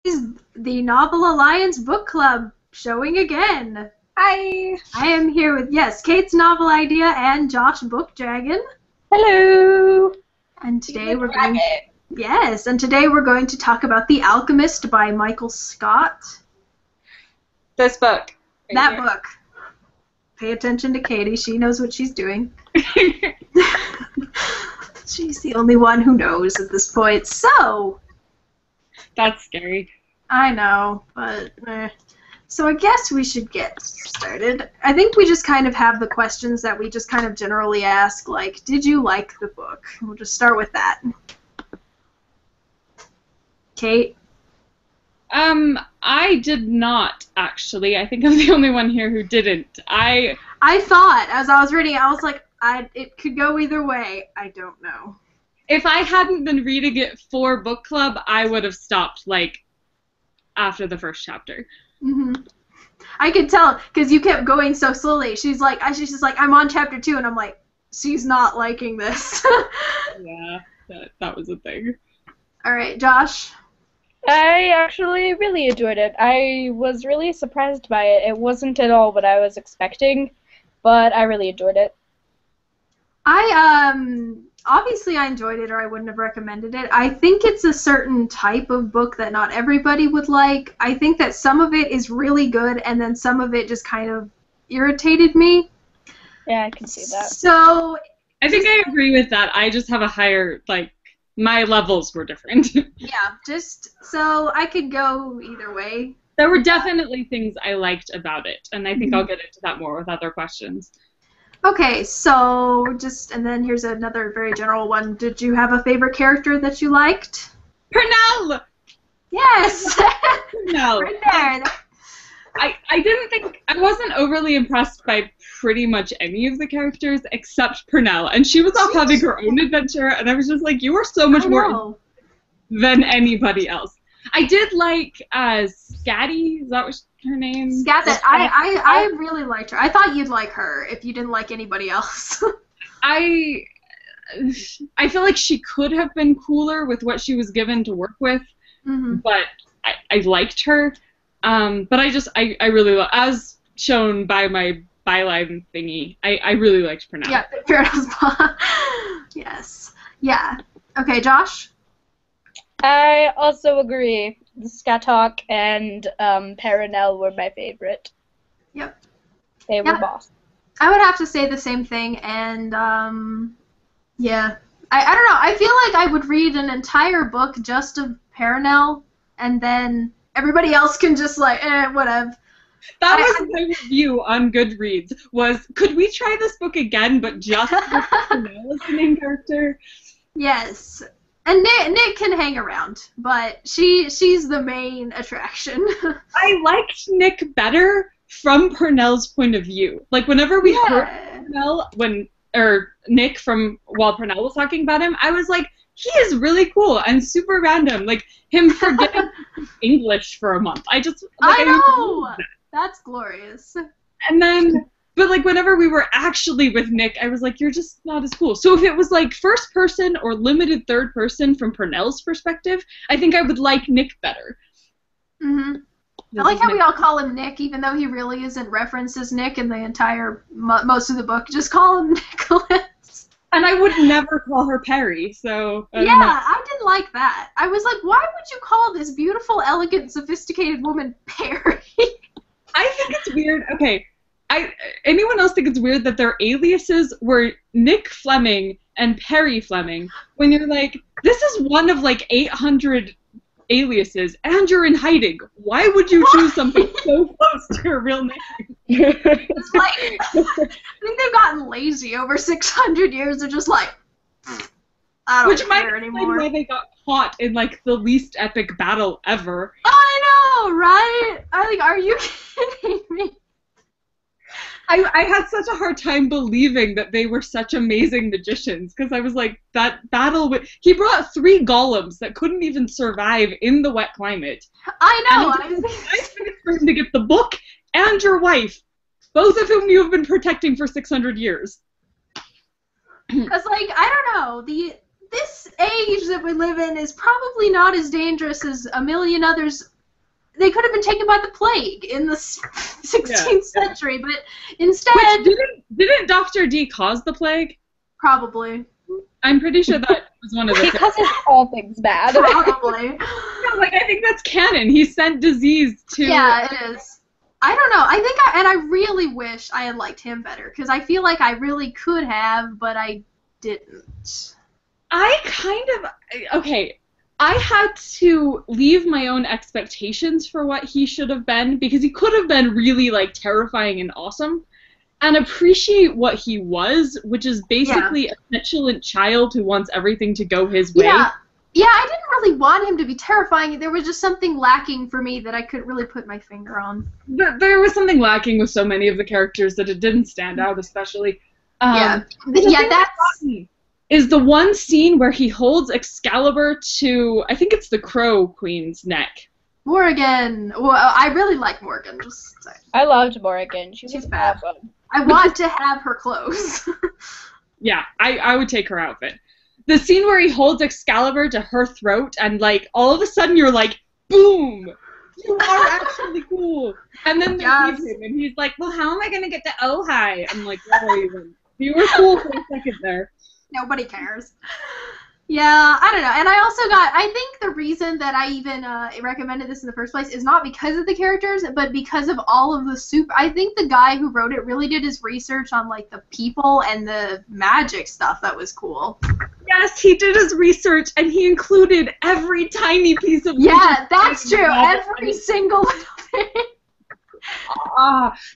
is the Novel Alliance Book Club showing again. Hi. I am here with, yes, Kate's Novel Idea and Josh Book Dragon. Hello. And today we're going to talk about The Alchemist by Michael Scott. This book. That book. Pay attention to Katie. She knows what she's doing. She's the only one who knows at this point. So. That's scary. I know, but. So I guess we should get started. I think we just kind of have the questions that we just kind of generally ask, like, did you like the book? We'll just start with that. Kate? I did not, actually. I think I'm the only one here who didn't. I thought, as I was reading it, I was like, it could go either way. I don't know. If I hadn't been reading it for book club, I would have stopped, like, after the first chapter. Mm-hmm. I could tell, because you kept going so slowly. She's just like, I'm on chapter 2, and I'm like, she's not liking this. Yeah, that was a thing. All right, Josh? I actually really enjoyed it. I was really surprised by it. It wasn't at all what I was expecting, but I really enjoyed it. Obviously I enjoyed it or I wouldn't have recommended it. I think it's a certain type of book that not everybody would like. I think that some of it is really good and then some of it just kind of irritated me. Yeah, I can see that. So I think I agree with that. I just have a higher, like, my levels were different. Yeah, so I could go either way. There were definitely things I liked about it, and I think I'll get into that more with other questions. Okay, so and then here's another very general one. Did you have a favorite character that you liked? Pernell! Yes! Pernell. Right there. I wasn't overly impressed by pretty much any of the characters except Pernell, and she was off having her own adventure, and I was just like, you are so much more than anybody else. I did like Scatty, is that what her name? Scabbit. I really liked her. I thought you'd like her if you didn't like anybody else. I feel like she could have been cooler with what she was given to work with, but I liked her. But I really, as shown by my byline thingy, I really liked Pernell. Yeah, Pernell's Yes. Yeah. Okay, Josh? I also agree. Scathawk and Pernell were my favorite. Yep. They were boss. I would have to say the same thing, and yeah. I don't know. I feel like I would read an entire book just of Pernell, and then everybody else can just like, whatever. That was my review on Goodreads, could we try this book again, but just with Pernell as the main character? Yes. And Nick can hang around, but she's the main attraction. I liked Nick better from Pernell's point of view. Like, whenever we heard Pernell, Nick while Pernell was talking about him, I was like, he is really cool and super random. Like, him forgetting English for a month. I know! That's glorious. And then, but like whenever we were actually with Nick, I was like, you're just not as cool. So if it was like first person or limited third person from Pernell's perspective, I think I would like Nick better. I like how we all call him Nick, even though he really isn't referenced as Nick in the entire most of the book. Just call him Nicholas. And I would never call her Perry, so... I didn't like that. I was like, why would you call this beautiful, elegant, sophisticated woman Perry? I think it's weird. Okay, anyone else think it's weird that their aliases were Nick Fleming and Perry Fleming when you're like, this is one of like 800 aliases and you're in hiding. Why would you choose something so close to your real name? It's like, I think they've gotten lazy over 600 years. They're just like, I don't care anymore. Which might explain why they got caught in like the least epic battle ever. I know, right? Are you kidding me? I had such a hard time believing that they were such amazing magicians, because I was like, that battle he brought 3 golems that couldn't even survive in the wet climate. I know. And it took 5 minutes for him to get the book and your wife, both of whom you have been protecting for 600 years. It's like, I don't know, this age that we live in is probably not as dangerous as a million others they could have been taken by the plague in the 16th century, but instead... Which, didn't Dr. D cause the plague? Probably. I'm pretty sure that was one of the... He causes all things bad. Probably. No, like, I think that's canon. He sent disease to... Yeah, it is. I don't know. I think I really wish I had liked him better, because I feel like I really could have, but I didn't. I kind of... Okay, I had to leave my own expectations for what he should have been, because he could have been really, like, terrifying and awesome, and appreciate what he was, which is basically a petulant child who wants everything to go his way. Yeah, I didn't really want him to be terrifying. There was just something lacking for me that I couldn't really put my finger on. There was something lacking with so many of the characters that it didn't stand out, especially. That's... Is the one scene where he holds Excalibur to, I think it's the Crow Queen's neck. Morgan! Well, I really like Morgan, just saying. I loved Morgan. She's bad. awesome. I want to have her clothes. Yeah, I would take her outfit. The scene where he holds Excalibur to her throat and, like, all of a sudden you're like, boom! You are actually cool! And then they leave him and he's like, well, how am I going to get to Ojai? I'm like, you were cool for a second there. Nobody cares. Yeah, I don't know. And I think the reason that I even recommended this in the first place is not because of the characters, but because of all of the I think the guy who wrote it really did his research on, like, the people and the magic stuff that was cool. Yes, he did his research, and he included every tiny piece of... Yeah, that's true. Every single little thing.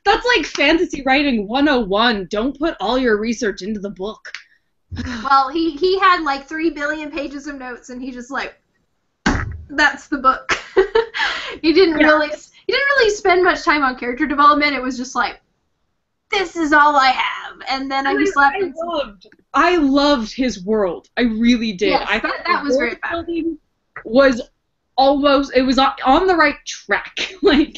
That's like fantasy writing 101. Don't put all your research into the book. Well, he had like 3 billion pages of notes, and he just like, that's the book. He didn't really spend much time on character development. It was just like, this is all I have, and then I slapped. I loved his world. I really did. Yes, I thought that was very bad. Was almost, it was on the right track. Like,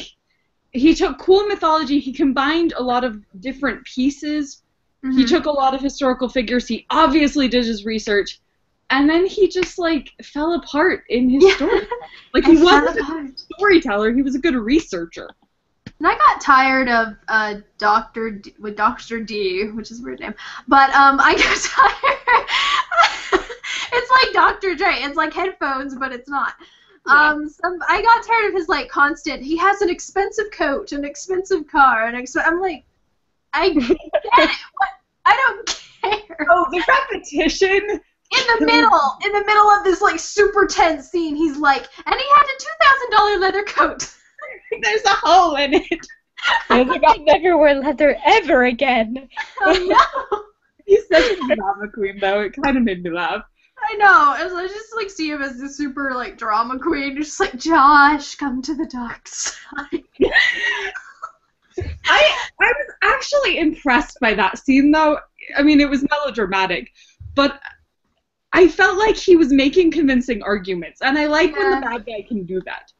he took cool mythology. He combined a lot of different pieces. Mm-hmm. He took a lot of historical figures. He obviously did his research. And then he just, like, fell apart in his story. Like, he wasn't a storyteller. He was a good researcher. And I got tired of Dr. D, which is a weird name. But I got tired. It's like Dr. J. It's like headphones, but it's not. Yeah. I got tired of his, like, constant, he has an expensive coat, an expensive car, I'm like, I get it. What? I don't care. Oh, the repetition. In the middle of this, like, super tense scene, he's like, and he had a $2,000 leather coat. There's a hole in it. I think I'll never wear leather ever again. Oh, no. He's such a drama queen, though. It kind of made me laugh. I know. And so I just, like, see him as this super, like, drama queen. Just like, Josh, come to the dark side. I was actually impressed by that scene, though. I mean, it was melodramatic, but I felt like he was making convincing arguments, and I like when the bad guy can do that.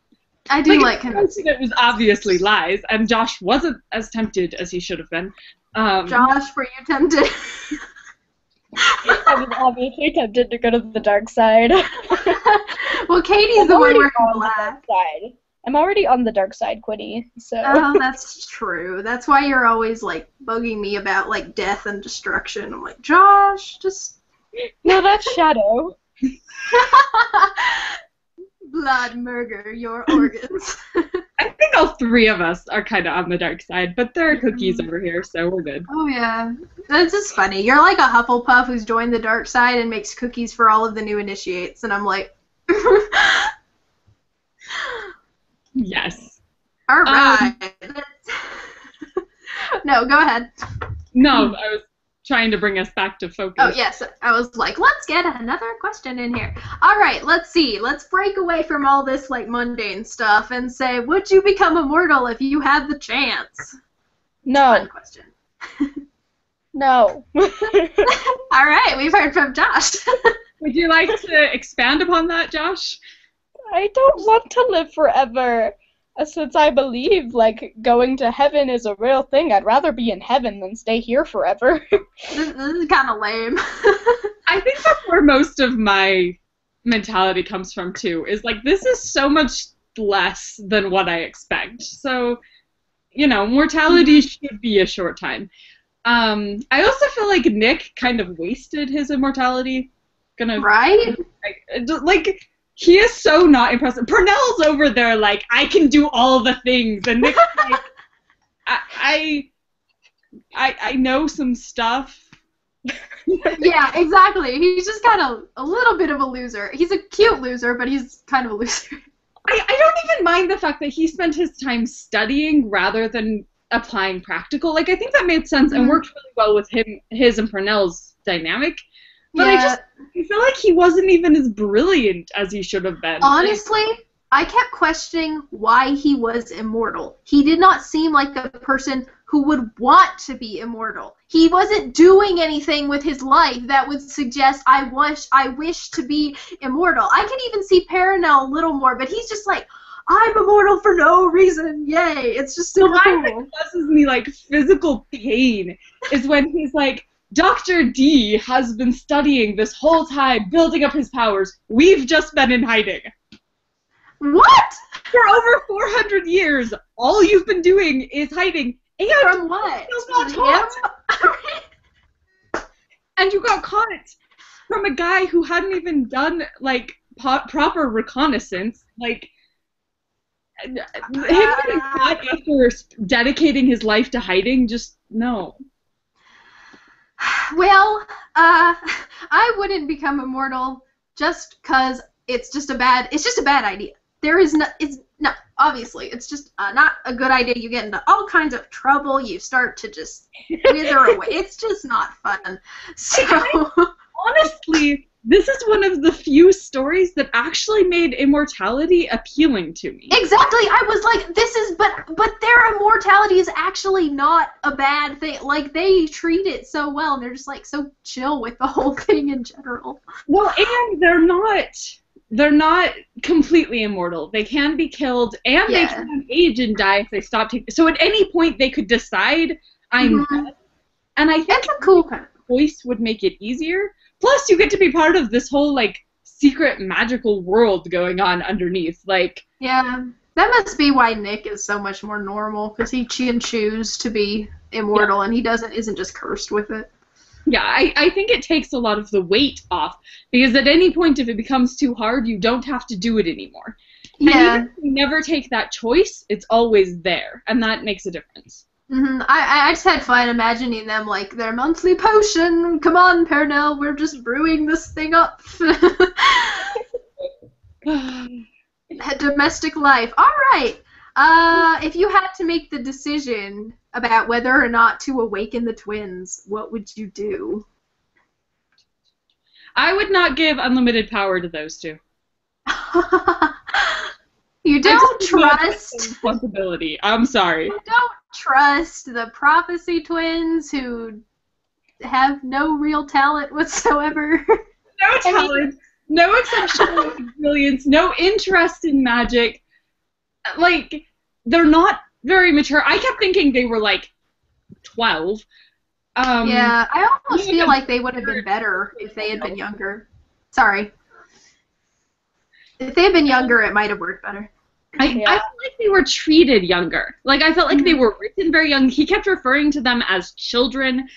I do like convincing. It was obviously lies, and Josh wasn't as tempted as he should have been. Josh, were you tempted? I was obviously tempted to go to the dark side. Well, Katie's the one working black. I'm already on the dark side, Quinny. So. Oh, that's true. That's why you're always, like, bugging me about, like, death and destruction. I'm like, Josh, just... No, that's Shadow. Blood, murder, your organs. I think all three of us are kind of on the dark side, but there are cookies over here, so we're good. Oh, yeah. That's just funny. You're like a Hufflepuff who's joined the dark side and makes cookies for all of the new initiates, and I'm like... Yes. All right. No, go ahead. No, I was trying to bring us back to focus. Oh, yes. I was like, let's get another question in here. All right, let's see. Let's break away from all this, like, mundane stuff and say, would you become immortal if you had the chance? No. Fun question. No. All right, we've heard from Josh. Would you like to expand upon that, Josh? I don't want to live forever. Since I believe, like, going to heaven is a real thing, I'd rather be in heaven than stay here forever. This is kind of lame. I think that's where most of my mentality comes from, too, is, like, this is so much less than what I expect. So, you know, mortality should be a short time. I also feel like Nick kind of wasted his immortality. Right? Like, he is so not impressive. Purnell's over there like, I can do all the things, and Nick's like, I know some stuff. Yeah, exactly. He's just kind of a little bit of a loser. He's a cute loser, but he's kind of a loser. I don't even mind the fact that he spent his time studying rather than applying practical. Like, I think that made sense and worked really well with his and Purnell's dynamic. But Yeah. I feel like he wasn't even as brilliant as he should have been. Honestly, I kept questioning why he was immortal. He did not seem like a person who would want to be immortal. He wasn't doing anything with his life that would suggest I wish to be immortal. I can even see Paranel a little more, but he's just like, I'm immortal for no reason. Yay! It's just so What cool. causes me like physical pain is when he's like, Dr. D has been studying this whole time, building up his powers. We've just been in hiding. What? For over 400 years, all you've been doing is hiding. And From what? you got caught. And you got caught from a guy who hadn't even done like proper reconnaissance. Like, him getting caught after dedicating his life to hiding, just no. Well, I wouldn't become immortal just because it's just a bad idea. Obviously, it's just not a good idea. You get into all kinds of trouble. You start to just wither away. It's just not fun. So, honestly, this is one of the few stories that actually made immortality appealing to me. Exactly. I was like, but their immortality is actually not a bad thing. Like, they treat it so well, and they're just like so chill with the whole thing in general. Well, and they're not completely immortal. They can be killed, and they can age and die if they stop taking. So at any point, they could decide, I'm dead. And I think that's a cool kind of voice would make it easier. Plus, you get to be part of this whole, like, secret magical world going on underneath. Like, yeah, that must be why Nick is so much more normal, because he can choose to be immortal, and he isn't just cursed with it. Yeah, I think it takes a lot of the weight off, because at any point, if it becomes too hard, you don't have to do it anymore. Yeah. And even if you never take that choice, it's always there, and that makes a difference. I just had fun imagining them like their monthly potion. Come on, Paranel, we're just brewing this thing up. Domestic life. All right. If you had to make the decision about whether or not to awaken the twins, what would you do? I would not give unlimited power to those two. You don't trust responsibility. I'm sorry. You don't trust the prophecy twins who have no real talent whatsoever. No talent, no exceptional brilliance, no interest in magic. Like, they're not very mature. I kept thinking they were like 12. Yeah, I almost feel like they would have been better if they had been younger. Sorry. If they had been younger, it might have worked better. I felt like they were treated younger. Like, I felt like they were written very young. He kept referring to them as children,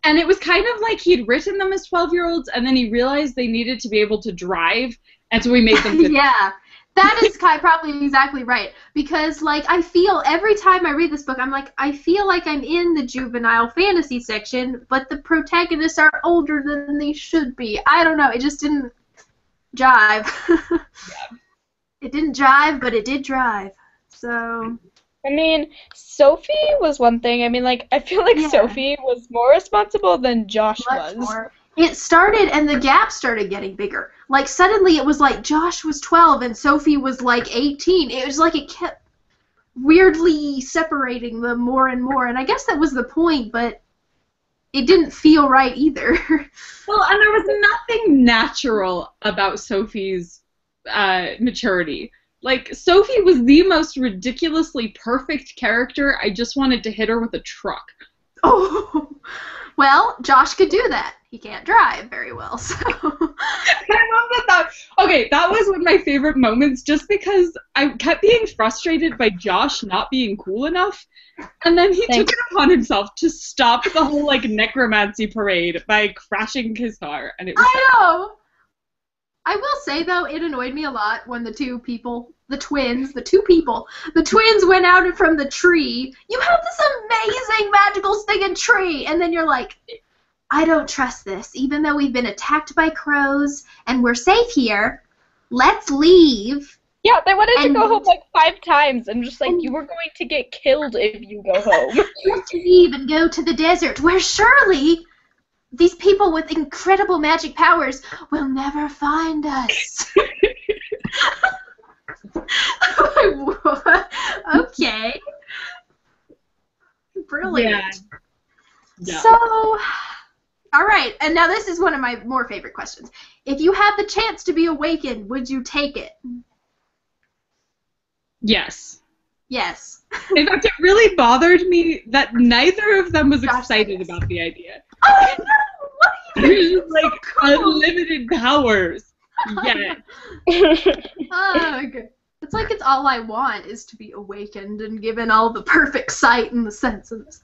and it was kind of like he'd written them as 12-year-olds, and then he realized they needed to be able to drive, and so he made them 15. Yeah, that is probably exactly right. Because, like, I feel every time I read this book, I'm like, I feel like I'm in the juvenile fantasy section, but the protagonists are older than they should be. I don't know. It just didn't jive. Yeah. It didn't jive, but it did drive. So. I mean, Sophie was one thing. I mean, like, I feel like Sophie was more responsible than Josh was. More. It started, and the gap started getting bigger. Like, suddenly it was like Josh was 12 and Sophie was like 18. It was like it kept weirdly separating them more and more. And I guess that was the point, but it didn't feel right either. Well, and there was nothing natural about Sophie's maturity. Like, Sophie was the most ridiculously perfect character. I just wanted to hit her with a truck. Oh, well, Josh could do that. He can't drive very well, so. love that. Okay, that was one of my favorite moments just because I kept being frustrated by Josh not being cool enough. And then he took it upon himself to stop the whole, like, necromancy parade by crashing his car. And it was I know! I will say, though, it annoyed me a lot when the two twins went out from the tree. You have this amazing magical stinging tree! And then you're like, I don't trust this. Even though we've been attacked by crows and we're safe here, let's leave. Yeah, they wanted to go home like 5 times, and just like, you were going to get killed if you go home. Let's leave and go to the desert, where surely these people with incredible magic powers will never find us. Okay. Brilliant. Yeah. So, all right, and now this is one of my more favorite questions. If you had the chance to be awakened, would you take it? Yes. Yes. In fact, it really bothered me that neither of them was excited about the idea. Oh, no! What do you think? Like, unlimited powers. Yeah. Ugh. It's like it's all I want is to be awakened and given all the perfect sight and the senses.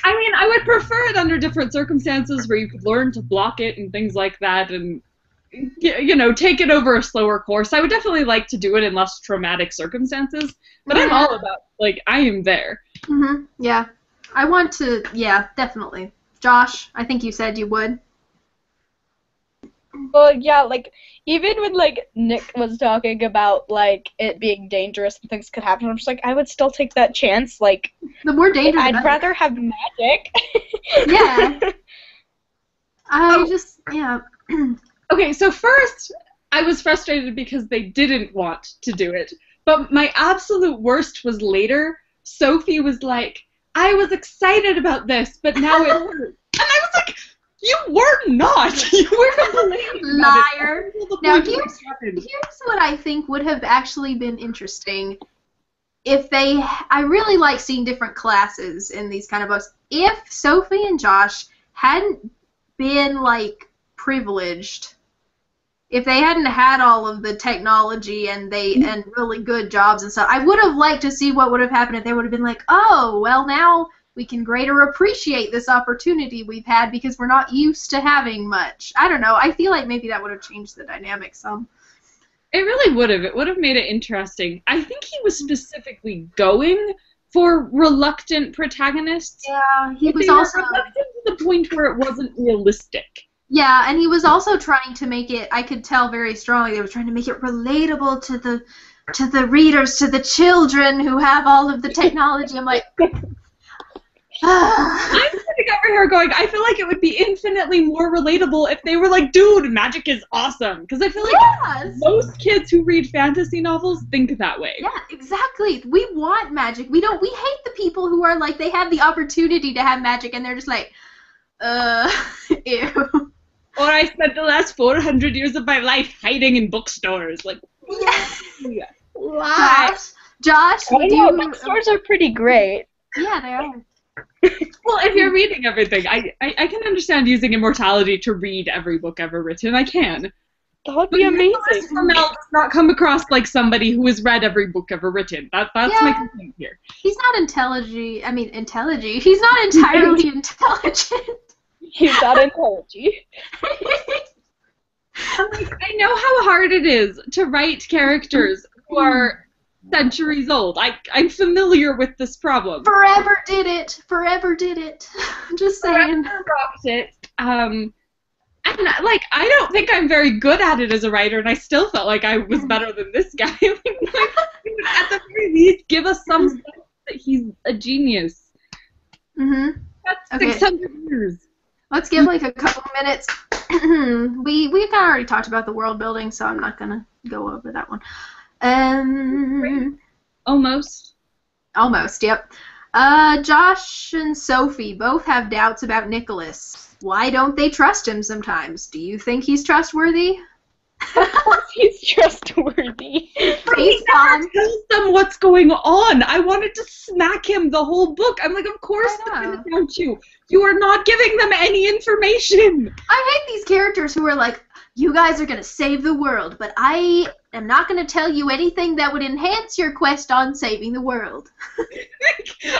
I mean, I would prefer it under different circumstances where you could learn to block it and things like that and, you know, take it over a slower course. I would definitely like to do it in less traumatic circumstances, but I'm all about, like, I am there. Mm-hmm. Yeah. I want to, yeah, definitely. Josh, I think you said you would. Well, yeah, like, even when, like, Nick was talking about, like, it being dangerous and things could happen, I'm just like, I would still take that chance, like, the more dangerous, I'd rather have magic. Yeah. Yeah. Okay, so first, I was frustrated because they didn't want to do it, but my absolute worst was later. Sophie was like, I was excited about this, but now it hurts. And I was like, you were not. You were complaining about liar. it. Now, here's what I think would have actually been interesting. If I really like seeing different classes in these kind of books. If Sophie and Josh hadn't been, like, privileged, if they hadn't had all of the technology and really good jobs and stuff, I would have liked to see what would have happened if they would have been like, oh, well, now we can greater appreciate this opportunity we've had because we're not used to having much. I don't know. I feel like maybe that would have changed the dynamic some. It really would have. It would have made it interesting. I think he was specifically going for reluctant protagonists. Yeah, he was also also reluctant to the point where it wasn't realistic. Yeah, and he was also trying to make it, I could tell very strongly, they were trying to make it relatable to the readers, to the children who have all of the technology. I'm like, I'm sitting over here going, I feel like it would be infinitely more relatable if they were like, dude, magic is awesome. Because I feel like most kids who read fantasy novels think that way. Yeah, exactly. We want magic. We hate the people who are like, they have the opportunity to have magic and they're just like, ew. Or I spent the last 400 years of my life hiding in bookstores. Like, yeah. Why? Josh, I know, bookstores are pretty great. Yeah, they are. Well, if you're reading everything, I can understand using immortality to read every book ever written. I can. That would be amazing. Mel does not come across like somebody who has read every book ever written. That's my complaint here. He's not intelligent. He's not entirely intelligent. He's not intelligent. I know how hard it is to write characters who are centuries old. I'm familiar with this problem. Forever did it. Just saying. Forever rocked it. And like, I don't think I'm very good at it as a writer, and I still felt like I was better than this guy. Like, at the very least, give us some sense that he's a genius. Mm-hmm. That's 600 years. Let's give like a couple minutes. we kind of already talked about the world building, so I'm not gonna go over that one. Almost. Almost, yep. Josh and Sophie both have doubts about Nicholas. Why don't they trust him sometimes? Do you think he's trustworthy? Of course he's trustworthy. He never tells them what's going on. I wanted to smack him the whole book. I'm like, of course they're going to doubt you. You are not giving them any information. I hate these characters who are like, you guys are gonna save the world, but I am not gonna tell you anything that would enhance your quest on saving the world.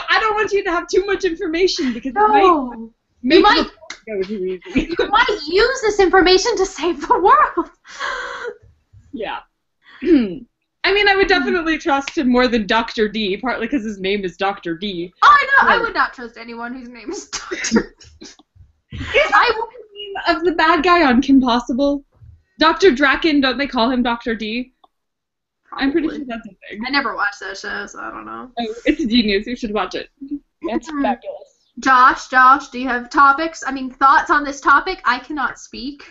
I don't want you to have too much information because No. it might You make the go too easy. You might use this information to save the world. Yeah. I mean, I would definitely trust him more than Dr. D, partly because his name is Dr. D. Oh, I know. I Right. would not trust anyone whose name is Dr. Is that the name of the bad guy on Kim Possible? Dr. Draken, don't they call him Dr. D? I'm pretty sure that's a thing. I never watched that show, so I don't know. Oh, it's genius. You should watch it. It's fabulous. Josh, do you have topics? I mean, thoughts on this topic? I cannot speak.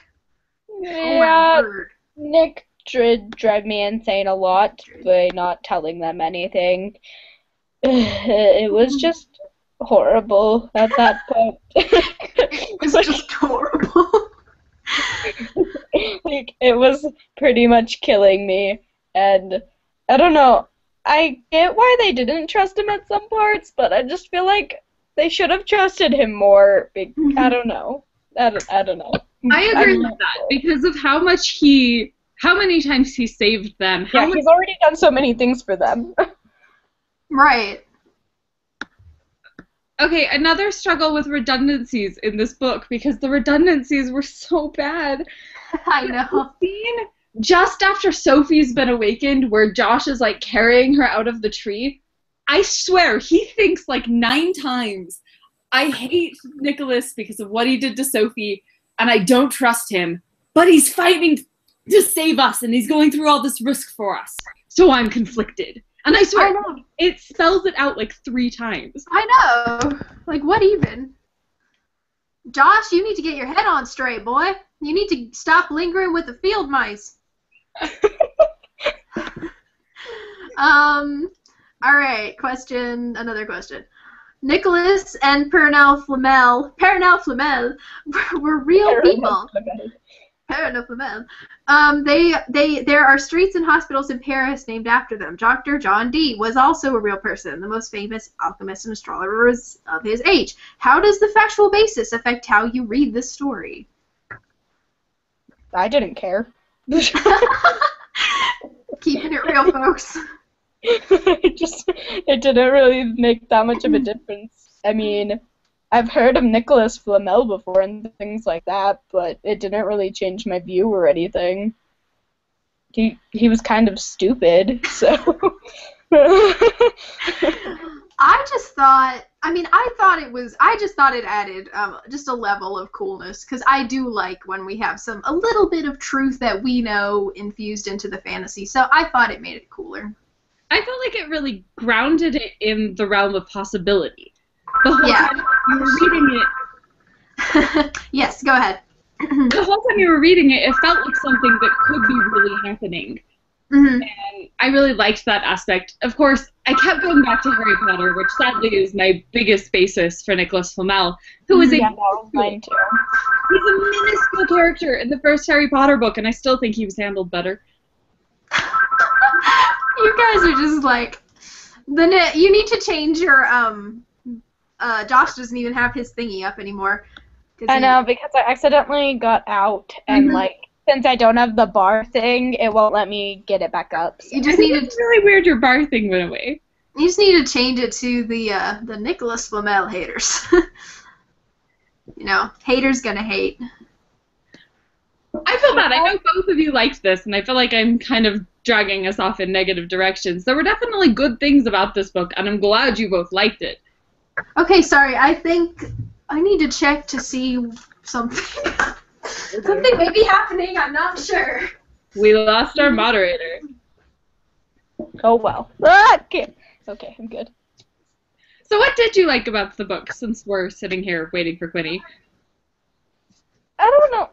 Oh my Yeah, word. Nick did drive me insane a lot by not telling them anything. It was just horrible at that point. It's just horrible. Like, it was pretty much killing me, and I don't know. I get why they didn't trust him at some parts, but I just feel like they should have trusted him more. I don't know. I don't know. I agree with that because of how many times he saved them. Yeah, he's already done so many things for them. Right. Okay, another struggle with redundancies in this book because the redundancies were so bad. I know. The scene just after Sophie's been awakened where Josh is like carrying her out of the tree, I swear he thinks like 9 times, I hate Nicholas because of what he did to Sophie and I don't trust him, but he's fighting to save us and he's going through all this risk for us. So I'm conflicted. And I swear, it spells it out like 3 times. I know. Like, what even? Josh, you need to get your head on straight, boy. You need to stop lingering with the field mice. Alright, another question. Nicholas and Pernell Flamel were real people. Pernell Flamel. There are streets and hospitals in Paris named after them. Dr. John Dee was also a real person, the most famous alchemist and astrologer of his age. How does the factual basis affect how you read this story? I didn't care. Keeping it real, folks. It didn't really make that much of a difference. I mean, I've heard of Nicholas Flamel before and things like that, but it didn't really change my view or anything. He was kind of stupid, so. I just thought it added just a level of coolness, because I do like when we have a little bit of truth that we know infused into the fantasy, so I thought it made it cooler. I felt like it really grounded it in the realm of possibility. The whole time you were reading it. Yes, go ahead. The whole time you were reading it, it felt like something that could be really happening. Mm-hmm. And I really liked that aspect. Of course, I kept going back to Harry Potter, which sadly is my biggest basis for Nicholas Flamel, who is mine too. He's a minuscule character in the first Harry Potter book, and I still think he was handled better. You guys are just like, you need to change your, Josh doesn't even have his thingy up anymore. I know, because I accidentally got out, and since I don't have the bar thing, it won't let me get it back up. So. You just need It's really weird your bar thing went away. You just need to change it to the Nicholas Flamel haters. You know, haters gonna hate. I feel bad. I know both of you liked this, and I feel like I'm kind of dragging us off in negative directions. There were definitely good things about this book, and I'm glad you both liked it. Okay, sorry. I think I need to check to see something. Something may be happening. I'm not sure. We lost our moderator. Oh well. Okay, I'm good. So what did you like about the book, since we're sitting here waiting for Quinny? I don't know.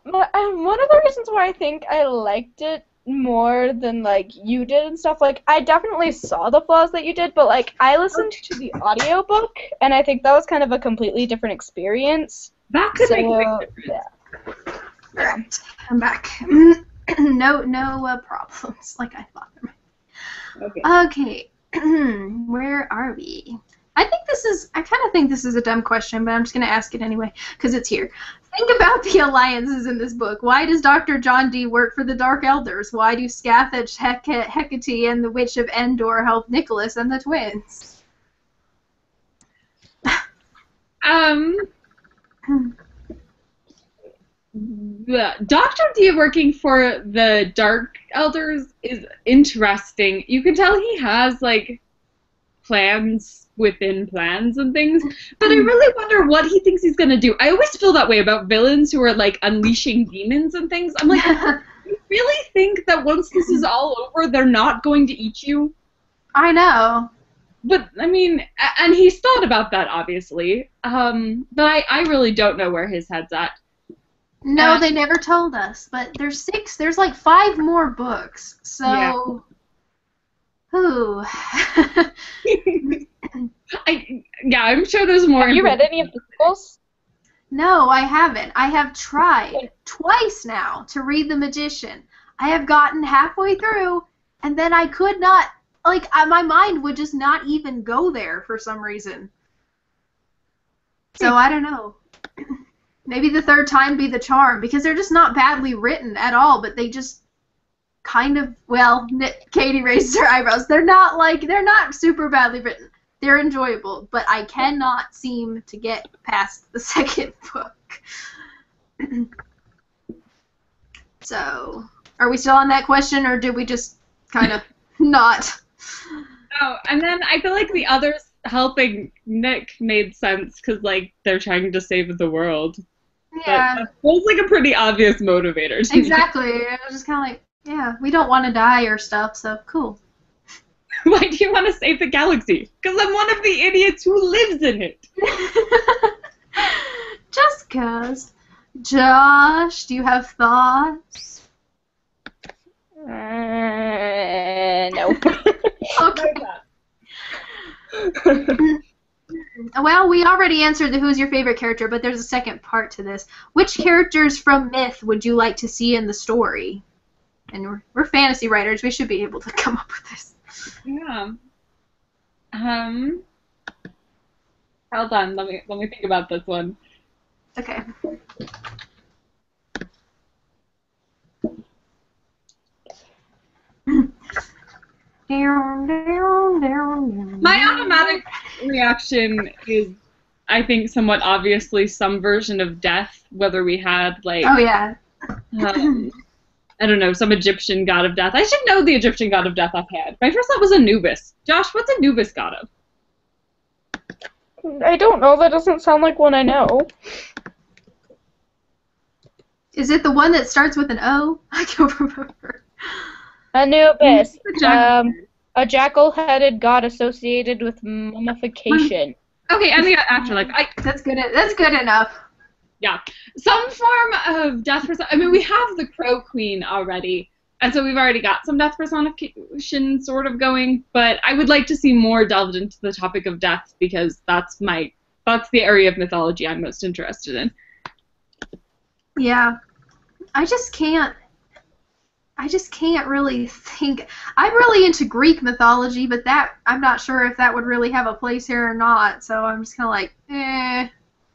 One of the reasons why I think I liked it more than, you did and stuff, I definitely saw the flaws that you did, but, I listened to the audiobook, and I think that was kind of a completely different experience. That could make a big difference. Yeah. Alright, I'm back. No problems, like I thought there might be. Okay. Where are we? I think I kind of think this is a dumb question, but I'm just going to ask it anyway, because it's here. Think about the alliances in this book. Why does Dr. John Dee work for the Dark Elders? Why do Scathach, Hecate, and the Witch of Endor help Nicholas and the twins? Dr. Dee working for the Dark Elders is interesting. You can tell he has, like, plans within plans and things, but I really wonder what he thinks he's gonna do. I always feel that way about villains who are, like, unleashing demons and things. I'm like, you really think that once this is all over, they're not going to eat you? I know. But, I mean, and he's thought about that, obviously, but I really don't know where his head's at. No, they never told us, but there's like 5 more books, so... Ooh. I'm sure there's more. Have you read any of the books? No, I haven't. I have tried twice now to read The Magician. I have gotten halfway through, and then I could not, like, my mind would just not even go there for some reason. So I don't know. Maybe the third time be the charm, because they're just not badly written at all, but they just kind of, well, Katie raises her eyebrows. They're not super badly written. They're enjoyable, but I cannot seem to get past the second book. So, are we still on that question, or did we just kind of not? Oh, and then I feel like the others helping Nick made sense, because, like, they're trying to save the world. Yeah. That feels like a pretty obvious motivator to me. Exactly. I was just kind of like, yeah, we don't want to die or stuff, so cool. Why do you want to save the galaxy? Because I'm one of the idiots who lives in it. Just 'cause. Josh, do you have thoughts? No. Okay. Well, we already answered the who's your favorite character, but there's a second part to this. Which characters from Myth would you like to see in the story? And we're fantasy writers. We should be able to come up with this. Yeah. Hold on. Let me think about this one. Okay. My automatic reaction is, I think, somewhat obviously some version of death, whether we had, like... Oh, yeah. I don't know, some Egyptian god of death. I should know the Egyptian god of death offhand. My first thought was Anubis. Josh, what's Anubis god of? I don't know. That doesn't sound like one I know. Is it the one that starts with an O? I don't remember. Anubis. A jackal-headed god associated with mummification. Okay, and the afterlife. That's good enough. Yeah. Some form of death I mean, we have the Crow Queen already, and so we've already got some death personification sort of going, but I would like to see more delved into the topic of death, because that's the area of mythology I'm most interested in. Yeah. I just can't really think. I'm really into Greek mythology, but that I'm not sure if that would really have a place here or not, so I'm just kind of like, eh.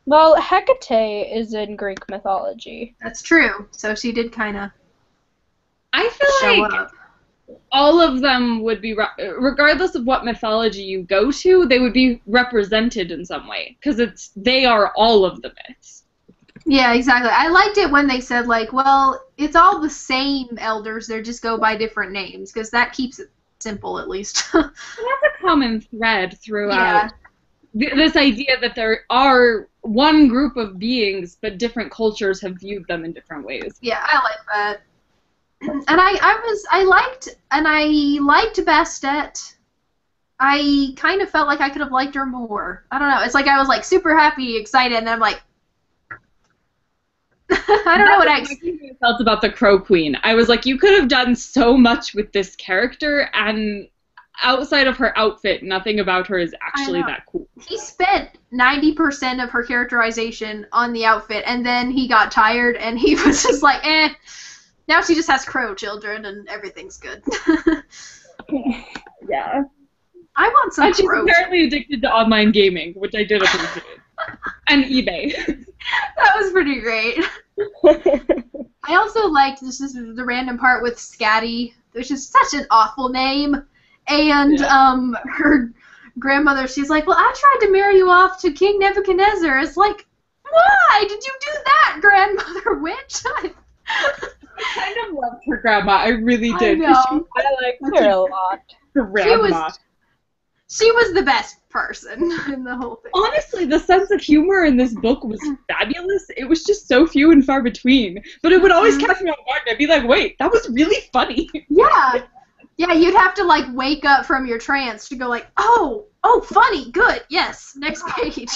Well, Hecate is in Greek mythology. That's true. So she did kind of I feel show like up. all of them would be, regardless of what mythology you go to, they would be represented in some way, because they are all of the myths. Yeah, exactly. I liked it when they said, like, well, it's all the same elders, they just go by different names, because that keeps it simple, at least. And that's a common thread throughout this idea that there are one group of beings, but different cultures have viewed them in different ways. Yeah, I like that. And I liked Bastet. I kind of felt like I could have liked her more. I don't know. It's like I was like super happy, excited, and then I'm like, I don't know what I felt about the Crow Queen. I was like, you could have done so much with this character, and outside of her outfit, nothing about her is actually that cool. He spent 90% of her characterization on the outfit, and then he got tired, and he was just like, eh. Now she just has crow children, and everything's good. Yeah. I I want some And she's growth. apparently addicted to online gaming, which I did appreciate. And eBay. That was pretty great. I also liked this is the random part with Scatty, which is such an awful name. And her grandmother, she's like, well, I tried to marry you off to King Nebuchadnezzar. It's like, why did you do that, grandmother witch? I kind of loved her grandma. I really did. I know. I liked her a lot. Grandma. She was the best person in the whole thing. Honestly, the sense of humor in this book was fabulous. It was just so few and far between. But it would always catch me off guard, and I'd be like, wait, that was really funny. Yeah. Yeah, you'd have to, like, wake up from your trance to go like, oh, funny, good, yes, next page.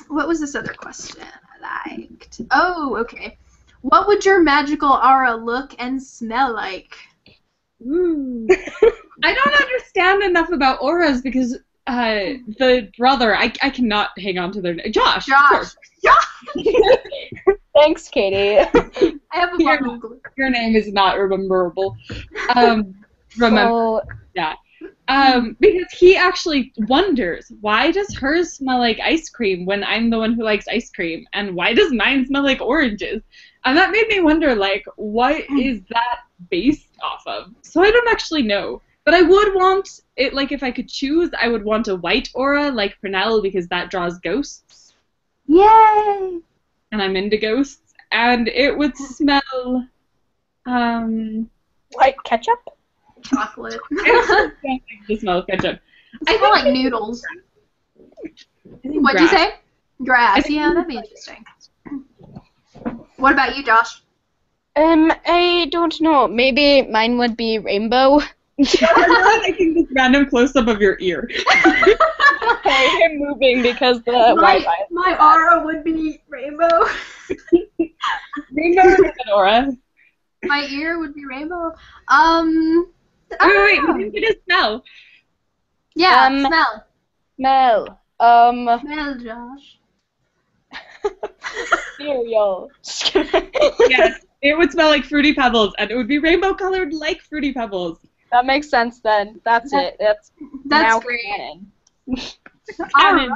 What was this other question I liked? Oh, okay. What would your magical aura look and smell like? Ooh. I don't understand enough about auras because the brother, I cannot hang on to their name. Josh. Of course. Thanks, Katie. I have a bottle of glue. Your name is not rememberable. Because he actually wonders, why does hers smell like ice cream when I'm the one who likes ice cream? And why does mine smell like oranges? And that made me wonder, like, what is that based off of? So I don't actually know. But I would want it, like, if I could choose, I would want a white aura like Pernell because that draws ghosts. Yay! And I'm into ghosts. And it would smell, Like ketchup? Chocolate. I don't like the smell of ketchup. I feel like noodles. What'd you say? Grass. Yeah, that'd be interesting. What about you, Josh? I don't know. Maybe mine would be rainbow. I'm making this random close-up of your ear. I am moving because the Wi-Fi. My aura would be rainbow. Rainbow is an aura. My ear would be rainbow. Wait, we didn't get a smell. Yeah, Smell. Smell, Josh. Cereal. Yes, it would smell like Fruity Pebbles, and it would be rainbow-colored like Fruity Pebbles. That makes sense then. That's it. That's now great. canon. All right.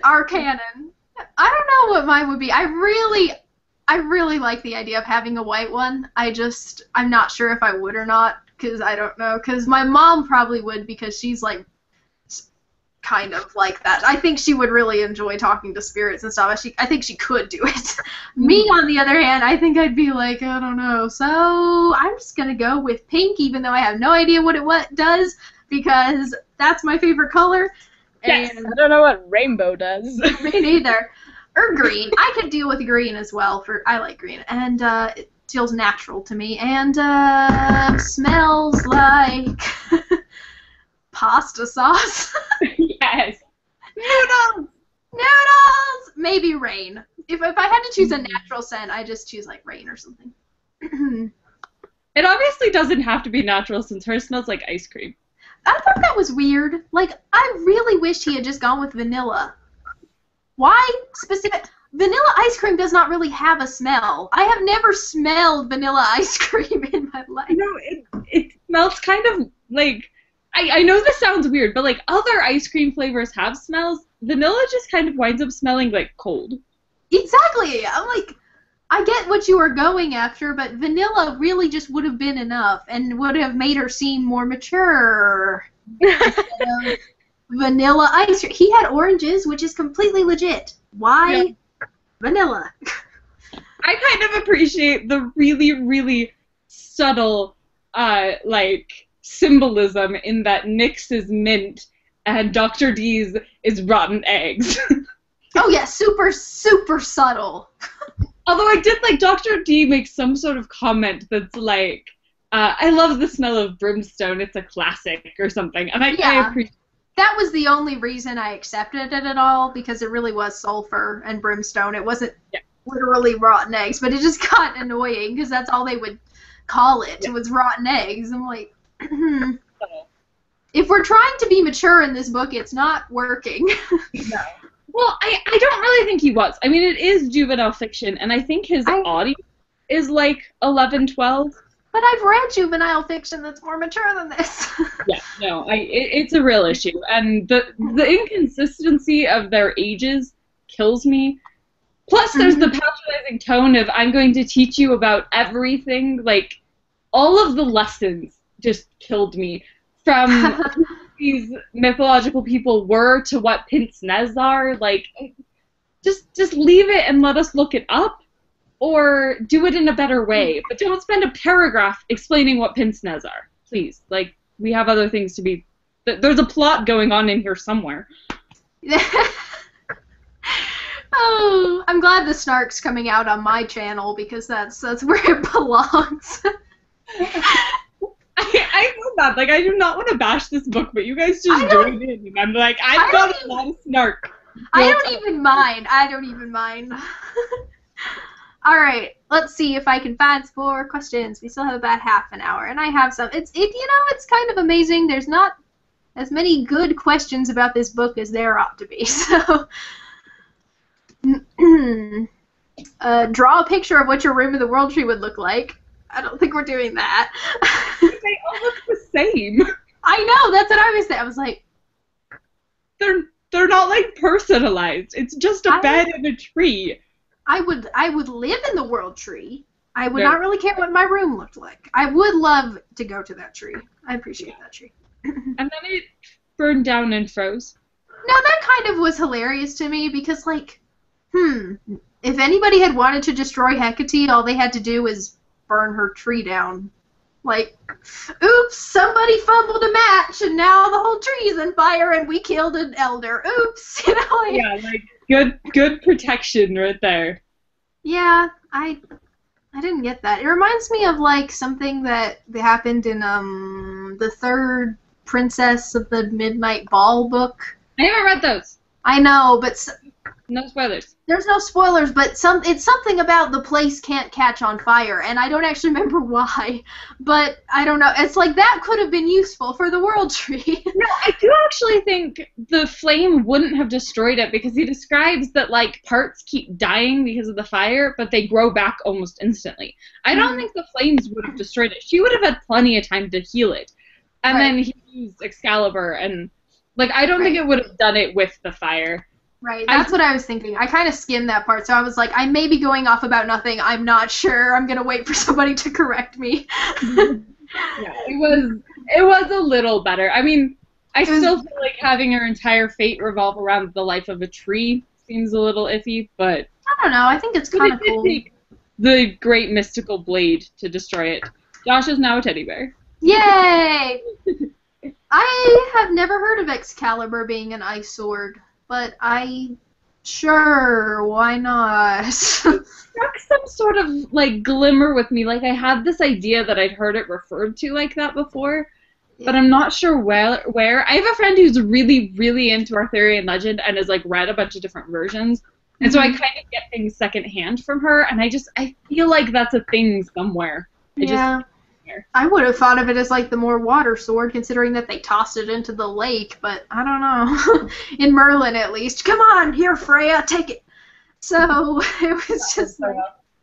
Our canon. I don't know what mine would be. I really like the idea of having a white one. I'm not sure if I would or not, because I don't know. Because my mom probably would, because she's like kind of like that. I think she would really enjoy talking to spirits and stuff. I think she could do it. Me, on the other hand, I think I'd be like, I don't know. So I'm just gonna go with pink, even though I have no idea what it does, because that's my favorite color. Yes, I don't know what rainbow does. Me neither. Or green. I could deal with green as well. I like green, and it feels natural to me, and smells like pasta sauce. Yes. Noodles. Maybe rain. If I had to choose a natural scent, I just choose like rain or something. It obviously doesn't have to be natural since hers smells like ice cream. I thought that was weird. Like, I really wish he had just gone with vanilla. Why specific? Vanilla ice cream does not really have a smell. I have never smelled vanilla ice cream in my life. No, it smells kind of like, I know this sounds weird, but like other ice cream flavors have smells. Vanilla just kind of winds up smelling like cold. Exactly. I'm like, I get what you were going after, but vanilla really just would have been enough and would have made her seem more mature. Vanilla ice cream. He had oranges, which is completely legit. Why vanilla? I kind of appreciate the really, really subtle, like, symbolism in that Nick's is mint and Dr. D's is rotten eggs. Oh yeah, super, super subtle. Although I did like Dr. D makes some sort of comment that's like, I love the smell of brimstone, it's a classic or something. And I appreciate that was the only reason I accepted it at all, because it really was sulfur and brimstone. It wasn't literally rotten eggs, but it just got annoying because that's all they would call it. It was rotten eggs. I'm like, if we're trying to be mature in this book, it's not working. No. Well, I don't really think he was. I mean, it is juvenile fiction, and I think his audience is like 11, 12. But I've read juvenile fiction that's more mature than this. Yeah, no, it's a real issue, and the inconsistency of their ages kills me. Plus, there's the patronizing tone of "I'm going to teach you about everything." Like, all of the lessons just killed me. From who these mythological people were to what pince nez are. Like, just leave it and let us look it up. Or do it in a better way, but don't spend a paragraph explaining what pince nez are, please. Like, we have other things to be... There's a plot going on in here somewhere. Oh, I'm glad the snark's coming out on my channel, because that's where it belongs. I know that. Like, I do not want to bash this book, but you guys just joined in. And I'm like, I've got a lot of snark. I don't even mind. I don't even mind. All right, let's see if I can find some more questions. We still have about half an hour, and I have some. It's kind of amazing. There's not as many good questions about this book as there ought to be. So, draw a picture of what your room in the World Tree would look like. I don't think we're doing that. They all look the same. I know. That's what I was saying. I was like, they're not like personalized. It's just a bed and a tree. I would live in the World Tree. I would not really care what my room looked like. I would love to go to that tree. I appreciate that tree. And then it burned down and froze. No, that kind of was hilarious to me because, like, if anybody had wanted to destroy Hecate, all they had to do was burn her tree down. Like, oops, somebody fumbled a match and now the whole tree's on fire and we killed an elder. Oops, you know. Like, yeah, like. Good protection right there. Yeah, I didn't get that. It reminds me of like something that happened in the third Princess of the Midnight Ball book. I haven't read those. I know, but no spoilers. There's no spoilers, but it's something about the place can't catch on fire, and I don't actually remember why. But I don't know. It's like that could have been useful for the World Tree. No, I do actually think the flame wouldn't have destroyed it because he describes that like parts keep dying because of the fire, but they grow back almost instantly. I don't think the flames would have destroyed it. She would have had plenty of time to heal it, and then he used Excalibur, and like I don't think it would have done it with the fire. Right, that's what I was thinking. I kind of skimmed that part, so I was like, I may be going off about nothing. I'm not sure. I'm going to wait for somebody to correct me. Yeah, it was a little better. I mean, I still feel like having her entire fate revolve around the life of a tree seems a little iffy, but... I don't know. I think it's kind of cool. Take the great mystical blade to destroy it. Josh is now a teddy bear. Yay! I have never heard of Excalibur being an ice sword. But sure, why not? It struck some sort of, like, glimmer with me. Like, I had this idea that I'd heard it referred to like that before, but I'm not sure where. I have a friend who's really, really into Arthurian legend and has, like, read a bunch of different versions. And so I kind of get things secondhand from her, and I feel like that's a thing somewhere. I would have thought of it as like the more water sword, considering that they tossed it into the lake, but I don't know. In Merlin, at least. Come on, here, Freya, take it. So it was just like...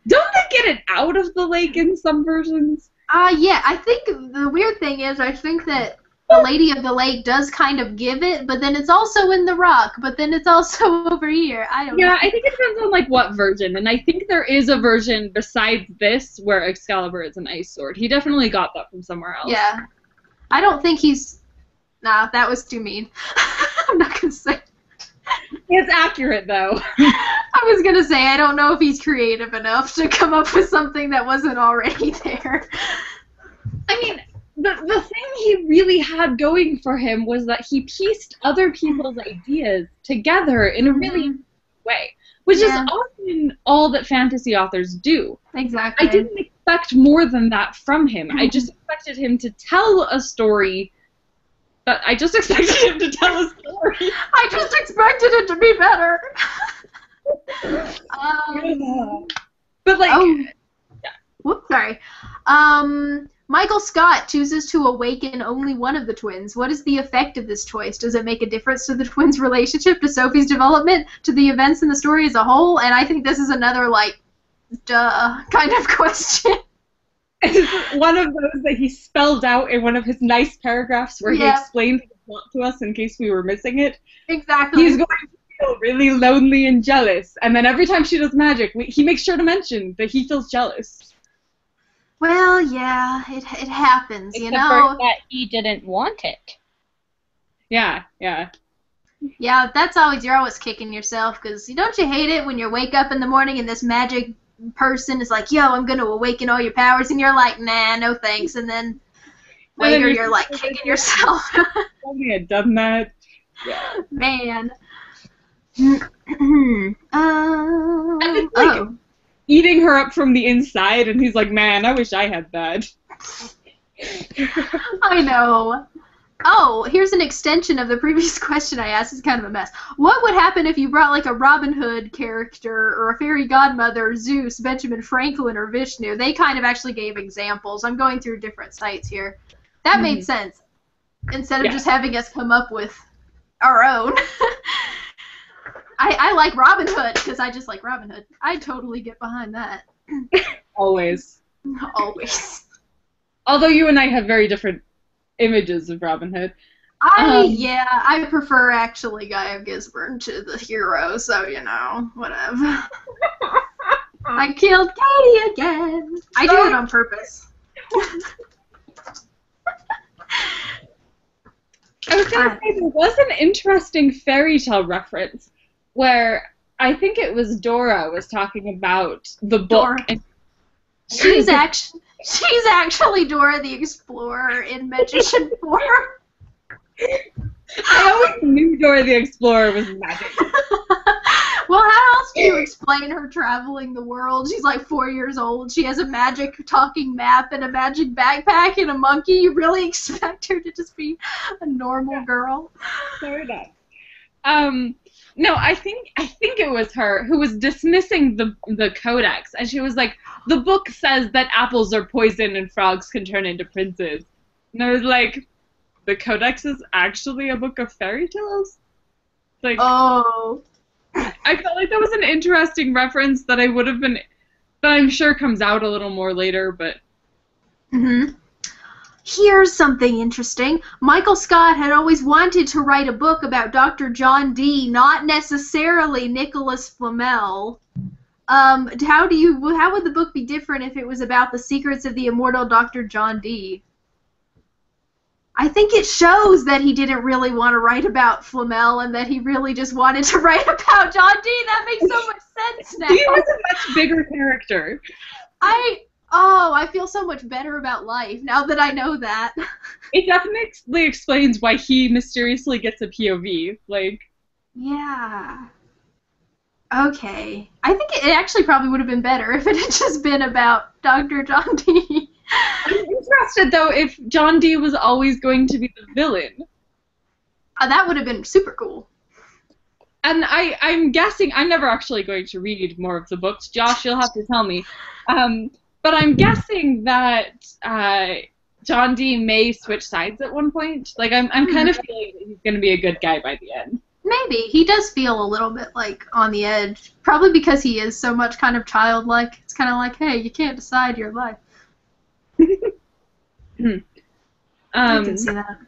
Don't they get it out of the lake in some versions? Yeah, I think the weird thing is I think that the Lady of the Lake does kind of give it, but then it's also in the rock, but then it's also over here. I don't know. Yeah, I think it depends on, like, what version, and I think there is a version besides this where Excalibur is an ice sword. He definitely got that from somewhere else. Yeah. I don't think he's... Nah, that was too mean. I'm not going to say... It's accurate, though. I was going to say, I don't know if he's creative enough to come up with something that wasn't already there. I mean... The thing he really had going for him was that he pieced other people's ideas together in a really way, which is often all that fantasy authors do. Exactly. I didn't expect more than that from him. I just expected him to tell a story. But I just expected him to tell a story. I just expected it to be better. But like, whoops, sorry. Michael Scott chooses to awaken only one of the twins. What is the effect of this choice? Does it make a difference to the twins' relationship, to Sophie's development, to the events in the story as a whole? And I think this is another, like, duh kind of question. It's one of those that he spelled out in one of his nice paragraphs where he explained the plot to us in case we were missing it. Exactly. He's going to feel really lonely and jealous, and then every time she does magic, he makes sure to mention that he feels jealous. Well, yeah, it happens, you Except know. for that he didn't want it. Yeah, yeah. Yeah, you're always kicking yourself, because don't you hate it when you wake up in the morning and this magic person is like, yo, I'm going to awaken all your powers, and you're like, nah, no thanks, and then later you're like kicking yourself. Somebody had done that. Yeah. Man. And it's like eating her up from the inside, and he's like, man, I wish I had that. I know. Oh, here's an extension of the previous question I asked. It's kind of a mess. What would happen if you brought like a Robin Hood character or a fairy godmother, Zeus, Benjamin Franklin, or Vishnu? They kind of actually gave examples. I'm going through different sites here. That made sense. Instead of just having us come up with our own. I like Robin Hood because I just like Robin Hood. I totally get behind that. Always. Always. Although you and I have very different images of Robin Hood. I prefer actually Guy of Gisborne to the hero, so you know, whatever. I killed Katie again. I do it on purpose. I was going to say there was an interesting fairy tale reference where I think it was Dora was talking about the book. And she's actually Dora the Explorer in magician form. I always knew Dora the Explorer was magic. Well, how else do you explain her traveling the world? She's like 4 years old. She has a magic talking map and a magic backpack and a monkey. You really expect her to just be a normal girl? Fair enough. No, I think it was her who was dismissing the codex, and she was like, the book says that apples are poison and frogs can turn into princes. And I was like, the codex is actually a book of fairy tales? Like, oh. I felt like that was an interesting reference that I'm sure comes out a little more later, but. Here's something interesting. Michael Scott had always wanted to write a book about Dr. John Dee, not necessarily Nicholas Flamel. How would the book be different if it was about the secrets of the immortal Dr. John Dee? I think it shows that he didn't really want to write about Flamel and that he really just wanted to write about John Dee. That makes so much sense now. He was a much bigger character. I feel so much better about life now that I know that. It definitely explains why he mysteriously gets a POV. Like. Yeah. Okay. I think it actually probably would have been better if it had just been about Dr. John Dee. I'm interested, though, if John Dee was always going to be the villain. That would have been super cool. And I'm guessing, I'm never actually going to read more of the books. Josh, you'll have to tell me. But I'm guessing that John Dee may switch sides at one point. Like, I'm kind of feeling that he's going to be a good guy by the end. Maybe. He does feel a little bit, like, on the edge. Probably because he is so much kind of childlike. It's kind of like, hey, you can't decide your life. I can see that.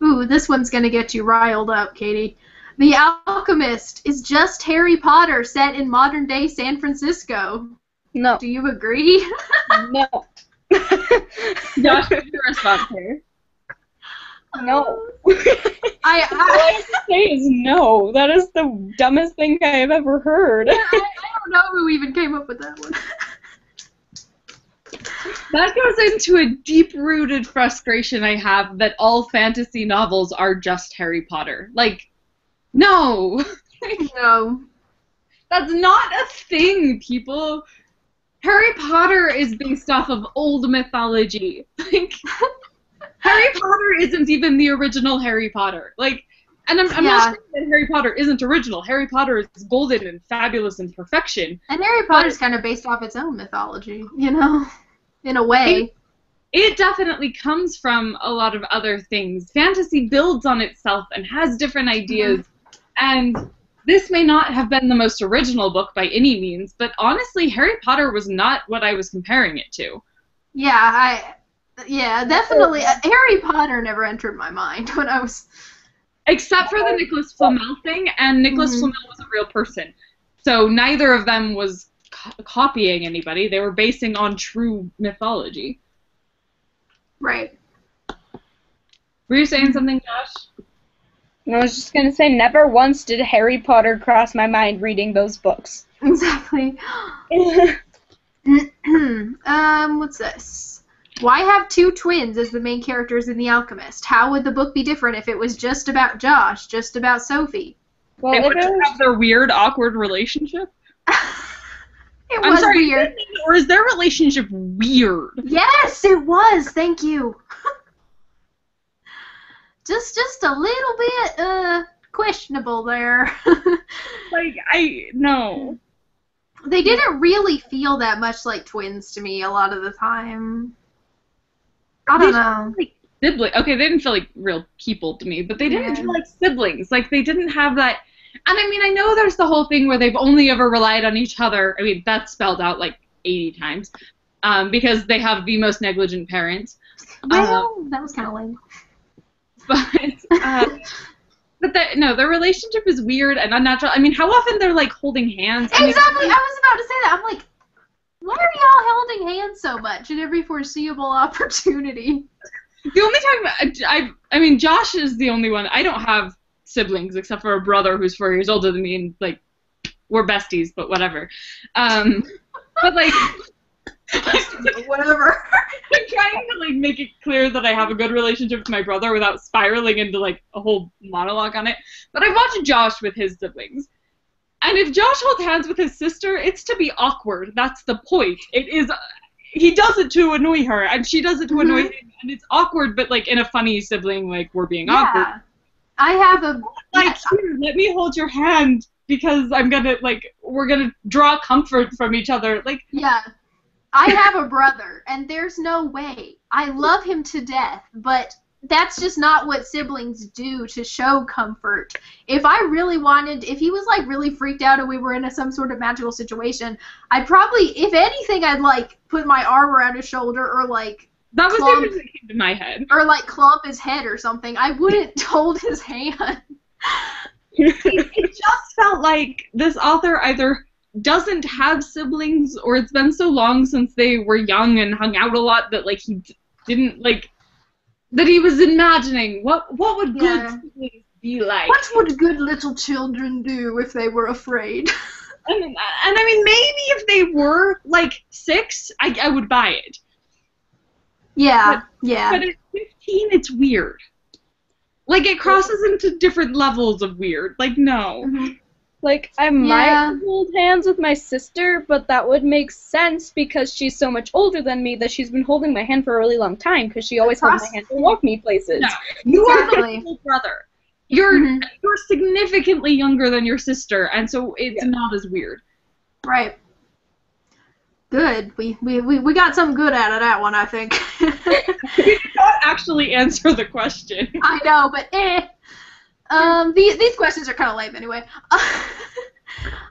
Ooh, this one's going to get you riled up, Katie. The Alchemist is just Harry Potter set in modern-day San Francisco. No. Do you agree? No. Josh, what's your response here? No. All All I have to say is no. That is the dumbest thing I have ever heard. I don't know who even came up with that one. That goes into a deep-rooted frustration I have that all fantasy novels are just Harry Potter. Like, no. No. That's not a thing, people. Harry Potter is based off of old mythology. Like, Harry Potter isn't even the original Harry Potter. Like, and I'm not saying that Harry Potter isn't original. Harry Potter is golden and fabulous in perfection. And Harry Potter's kind of based off its own mythology, you know, in a way. It definitely comes from a lot of other things. Fantasy builds on itself and has different ideas. And this may not have been the most original book by any means, but honestly, Harry Potter was not what I was comparing it to. Yeah, definitely. Harry Potter never entered my mind when I was... Except for the Nicholas Flamel thing, and Nicholas Flamel was a real person. So neither of them was copying anybody. They were basing on true mythology. Right. Were you saying something, Josh? I was just gonna say, never once did Harry Potter cross my mind reading those books. Exactly. What's this? Why have two twins as the main characters in The Alchemist? How would the book be different if it was just about Josh, just about Sophie? Well, They if would it was... have their weird, awkward relationship? It I'm was sorry, weird. or is their relationship weird? Yes, it was. Thank you. just a little bit questionable there. No. They didn't really feel that much like twins to me a lot of the time. I don't know. Like siblings. Okay, they didn't feel like real people to me, but they didn't Yeah. feel like siblings. Like, they didn't have that. And I mean, I know there's the whole thing where they've only ever relied on each other. I mean, that's spelled out like 80 times. Because they have the most negligent parents. Well, that was kind of lame. But their relationship is weird and unnatural. I mean, how often they're like holding hands? I mean, Exactly. I was about to say that. I'm like, why are y'all holding hands so much at every foreseeable opportunity? the only time I mean, Josh is the only one. I don't have siblings except for a brother who's 4 years older than me, and like we're besties, but whatever. But like. Whatever. I'm trying to like make it clear that I have a good relationship with my brother without spiraling into like a whole monologue on it. But I've watched Josh with his siblings. And if Josh holds hands with his sister, it's to be awkward. That's the point. It is he does it to annoy her and she does it to annoy him, and it's awkward, but like in a funny sibling, like we're being awkward. I have a Like, here, let me hold your hand because we're gonna draw comfort from each other. Like, yeah. I have a brother, and there's no way. I love him to death, but that's just not what siblings do to show comfort. If I really wanted, if he was like really freaked out and we were in some sort of magical situation, I'd probably, if anything, I'd like put my arm around his shoulder or like that was the image that came to my head. Or like clump his head or something. I wouldn't hold his hand. It just felt like this author either doesn't have siblings, or it's been so long since they were young and hung out a lot that like he didn't like that he was imagining what would good siblings be like. What would good little children do if they were afraid? And I mean, maybe if they were like 6, I would buy it. Yeah, But at 15, it's weird. Like, it crosses into different levels of weird. Like, no. Mm-hmm. Like, I might hold hands with my sister, but that would make sense because she's so much older than me that she's been holding my hand for a really long time because she always holds my hand to walk me places. No. You are the little brother. You're significantly younger than your sister, and so it's not as weird. Right. Good. We got some good out of that one, I think. You did not actually answer the question. I know, but these questions are kind of lame anyway.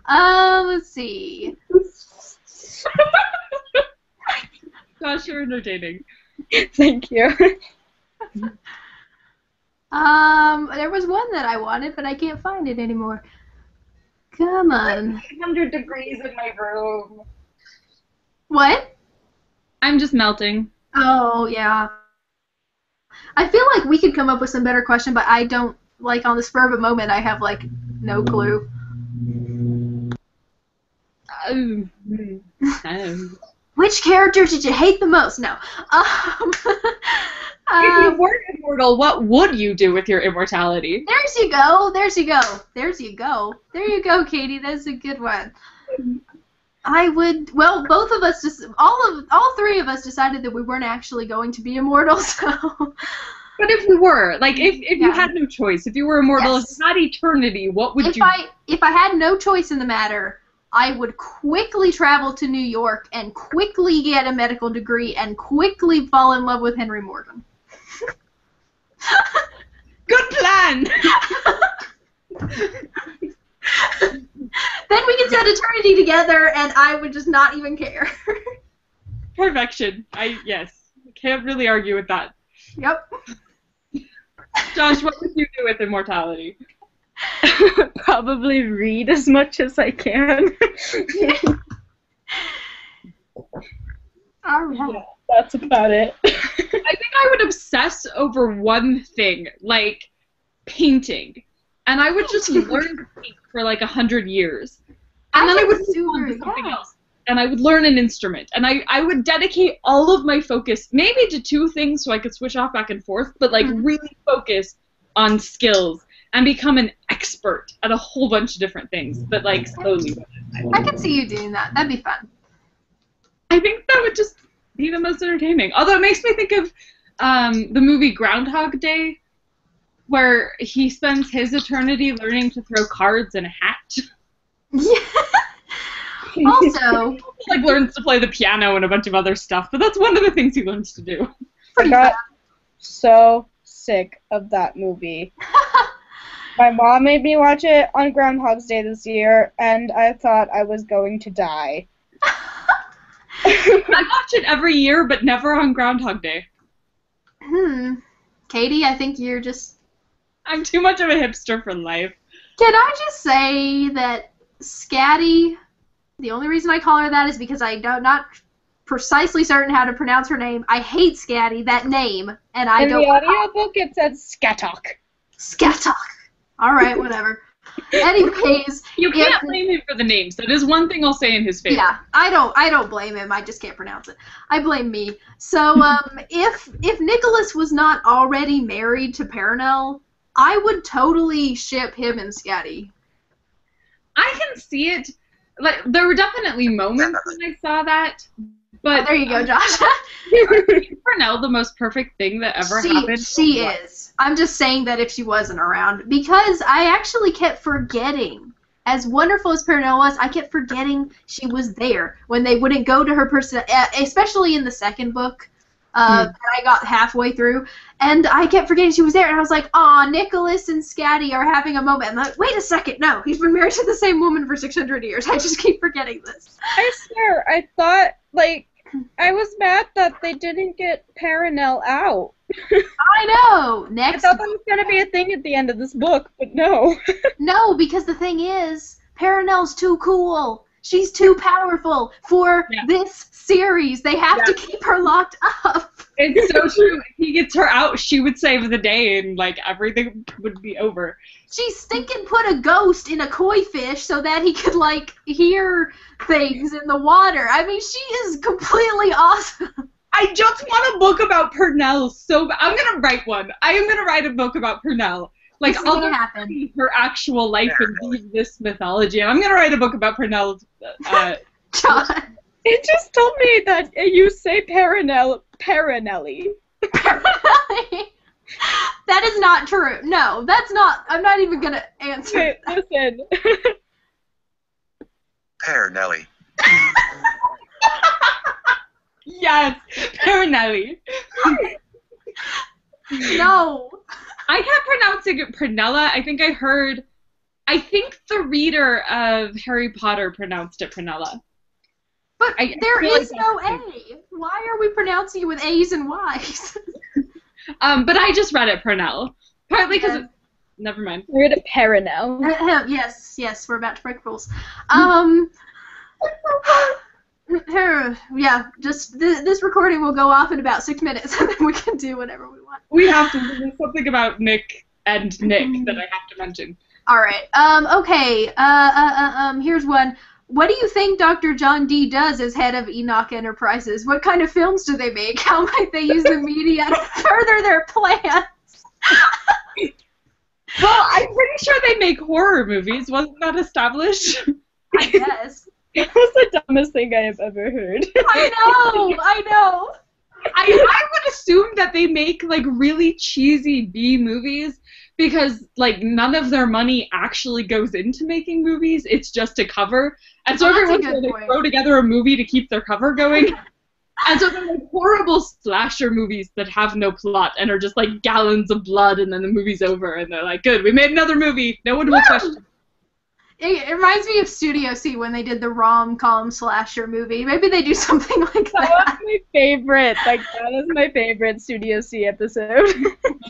Let's see. Gosh, you're entertaining. Thank you. There was one that I wanted, but I can't find it anymore. Come on. 100 degrees in my room. What? I'm just melting. Oh, yeah. I feel like we could come up with some better question, but I don't, like, on the spur of a moment, I have, like, no clue. Which character did you hate the most? No. If you weren't immortal, what would you do with your immortality? There's you go. There's you go. There's you go. There you go, Katie. That's a good one. I would. Well, both of us all three of us decided that we weren't actually going to be immortal. So. But if we were, like, if you had no choice, if you were immortal, if not eternity, what would you? If I had no choice in the matter, I would quickly travel to New York and quickly get a medical degree and quickly fall in love with Henry Morgan. Good plan. Then we can spend eternity together, and I would just not even care. Perfection. Yes. Can't really argue with that. Yep. Josh, what would you do with immortality? Probably read as much as I can. All right. Yeah, that's about it. I think I would obsess over one thing, like painting. And I would just learn to paint for like 100 years. And then I would move on to something else. And I would learn an instrument. And I would dedicate all of my focus, maybe to 2 things so I could switch off back and forth, but like really focus on skills and become an expert at a whole bunch of different things, but like slowly. I can see you doing that. That'd be fun. I think that would just be the most entertaining. Although it makes me think of the movie Groundhog Day, where he spends his eternity learning to throw cards in a hat. Yeah. Also, Like learns to play the piano and a bunch of other stuff, but that's one of the things he learns to do. I got so sick of that movie. My mom made me watch it on Groundhog's Day this year, and I thought I was going to die. I watch it every year, but never on Groundhog Day. Katie, I think you're just... I'm too much of a hipster for life. Can I just say that Scatty, the only reason I call her that is because I'm not precisely certain how to pronounce her name. I hate Scatty, that name, and I don't... In the audiobook, it said Skatok. Skatok. All right, whatever. Anyways, You can't blame him for the names. That is one thing I'll say in his favor. yeah, I don't blame him. I just can't pronounce it. I blame me. So, if Nicholas was not already married to Paranel, I would totally ship him and Scatty. I can see it. Like there were definitely moments when I saw that, but There you go, Josh. is Purnell the most perfect thing that ever happened? She is. I'm just saying that if she wasn't around, because I actually kept forgetting. As wonderful as Purnell was, I kept forgetting she was there when they wouldn't go to her person, especially in the second book. I got halfway through, and I kept forgetting she was there, and I was like, aw, Nicholas and Scatty are having a moment. I'm like, wait a second, no, he's been married to the same woman for 600 years. I just keep forgetting this. I swear, I thought, like, I was mad that they didn't get Paranel out. I know! I Next thought that was going to be a thing at the end of this book, but no. No, because the thing is, Paranel's too cool. She's too powerful for this series. They have to keep her locked up. It's so true. If he gets her out, she would save the day, and like everything would be over. She stinking put a ghost in a koi fish so that he could like hear things in the water. I mean, she is completely awesome. I just want a book about Purnell so bad. I'm gonna write one. I am gonna write a book about Purnell. Like, This is I'll gonna just happen. see her actual life and leave this mythology. And I'm gonna write a book about Purnell. John. It just told me that you say Paranelli. That is not true. No, that's not. I'm not even gonna answer. Okay, listen. Nelly. Yes, Purnelli. No. I kept pronouncing it Prunella. I think the reader of Harry Potter pronounced it Prunella. But there feel is like no that's A. Why are we pronouncing it with A's and Y's? But I just read it Purnell. Partly because Yeah. never mind. We're at Paranel. Yes, we're about to break rules. Yeah, just this recording will go off in about 6 minutes, and then we can do whatever we want. We have to. There's something about Nick and Nick that I have to mention. All right. Okay. Here's one. What do you think Dr. John Dee does as head of Enoch Enterprises? What kind of films do they make? How might they use the media to further their plans? Well, I'm pretty sure they make horror movies. Wasn't that established? I guess. That was the dumbest thing I have ever heard. I know. I would assume that they make like really cheesy B movies because like none of their money actually goes into making movies. It's just a cover. And so Well, that's a every once in a good while they point. throw together a movie to keep their cover going. And so they're like horrible slasher movies that have no plot and are just like gallons of blood and then the movie's over and they're like, good, we made another movie. No one will question. It reminds me of Studio C when they did the rom-com slasher movie. Maybe they do something like That that. was my favorite. Like, that is my favorite Studio C episode.